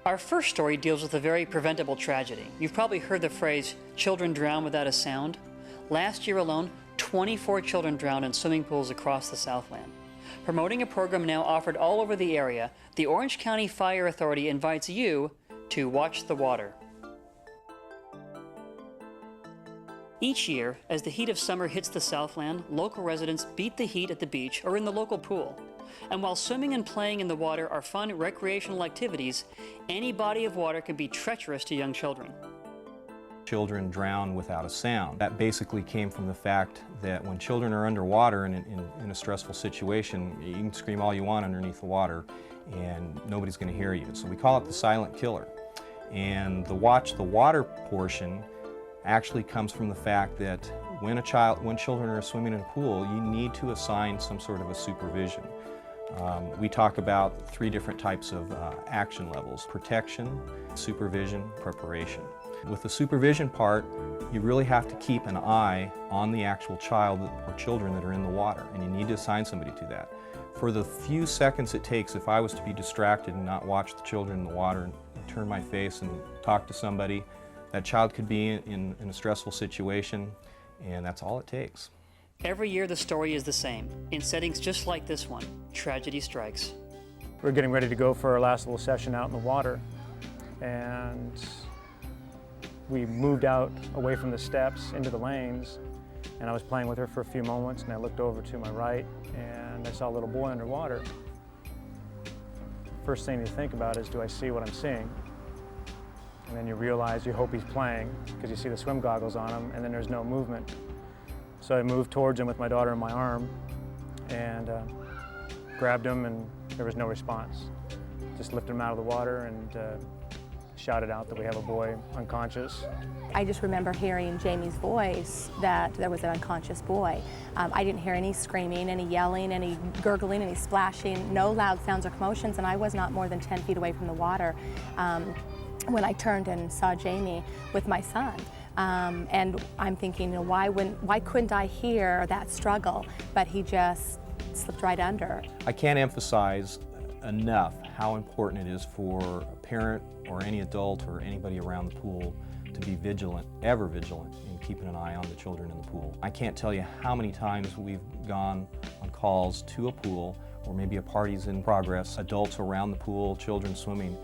Our first story deals with a very preventable tragedy. You've probably heard the phrase, children drown without a sound. Last year alone, 24 children drowned in swimming pools across the Southland. Promoting a program now offered all over the area, the Orange County Fire Authority invites you to watch the water. Each year, as the heat of summer hits the Southland, local residents beat the heat at the beach or in the local pool. And while swimming and playing in the water are fun recreational activities, any body of water can be treacherous to young children. Children drown without a sound. That basically came from the fact that when children are underwater in a stressful situation, you can scream all you want underneath the water and nobody's going to hear you. So we call it the silent killer. And the watch the water portion actually comes from the fact that when children are swimming in a pool, you need to assign some sort of a supervision. We talk about 3 different types of action levels: protection, supervision, preparation. With the supervision part, you really have to keep an eye on the actual child or children that are in the water, and you need to assign somebody to that. For the few seconds it takes, if I was to be distracted and not watch the children in the water and turn my face and talk to somebody, that child could be in a stressful situation, and that's all it takes. Every year the story is the same. In settings just like this one, tragedy strikes. We're getting ready to go for our last little session out in the water, and we moved out away from the steps into the lanes, and I was playing with her for a few moments, and I looked over to my right and I saw a little boy underwater. First thing you think about is, do I see what I'm seeing? And then you realize, you hope he's playing because you see the swim goggles on him, and then there's no movement. So I moved towards him with my daughter in my arm and grabbed him, and there was no response. Just lifted him out of the water and shouted out that we have a boy unconscious. I just remember hearing Jamie's voice that there was an unconscious boy. I didn't hear any screaming, any yelling, any gurgling, any splashing, no loud sounds or commotions, and I was not more than 10 feet away from the water when I turned and saw Jamie with my son. And I'm thinking, why couldn't I hear that struggle? But he just slipped right under. I can't emphasize enough how important it is for a parent or any adult or anybody around the pool to be vigilant, ever vigilant, in keeping an eye on the children in the pool. I can't tell you how many times we've gone on calls to a pool, or maybe a party's in progress, adults around the pool, children swimming,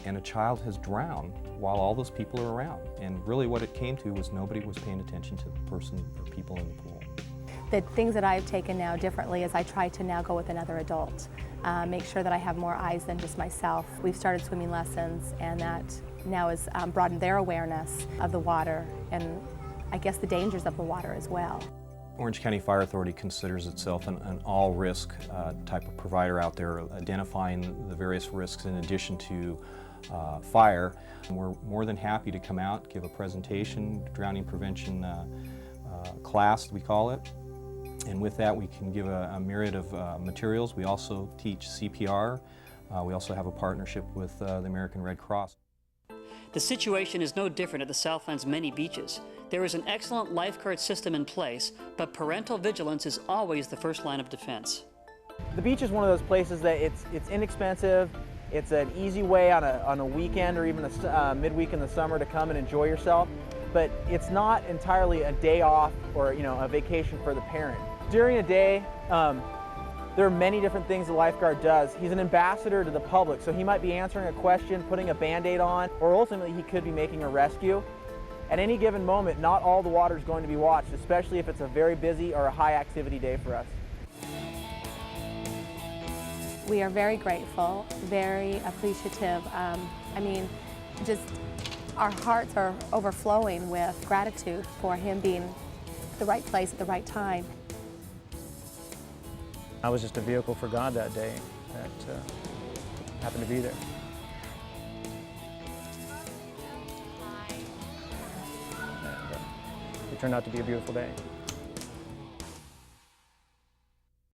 and a child has drowned while all those people are around. And really what it came to was nobody was paying attention to the person or people in the pool. The things that I've taken now differently is I try to now go with another adult, make sure that I have more eyes than just myself. We've started swimming lessons, and that now has broadened their awareness of the water and I guess the dangers of the water as well. Orange County Fire Authority considers itself an all-risk type of provider out there, identifying the various risks in addition to fire. And we're more than happy to come out, give a presentation, drowning prevention class, we call it. And with that, we can give a myriad of materials. We also teach CPR. We also have a partnership with the American Red Cross. The situation is no different at the Southland's many beaches. There is an excellent lifeguard system in place, but parental vigilance is always the first line of defense. The beach is one of those places that it's inexpensive. It's an easy way on a weekend or even a midweek in the summer to come and enjoy yourself. But it's not entirely a day off or a vacation for the parent. During a day, there are many different things the lifeguard does. He's an ambassador to the public, so he might be answering a question, putting a Band-Aid on, or ultimately he could be making a rescue. At any given moment, not all the water is going to be watched, especially if it's a very busy or a high activity day for us. We are very grateful, very appreciative. Just our hearts are overflowing with gratitude for him being the right place at the right time. I was just a vehicle for God that day that happened to be there. And it turned out to be a beautiful day.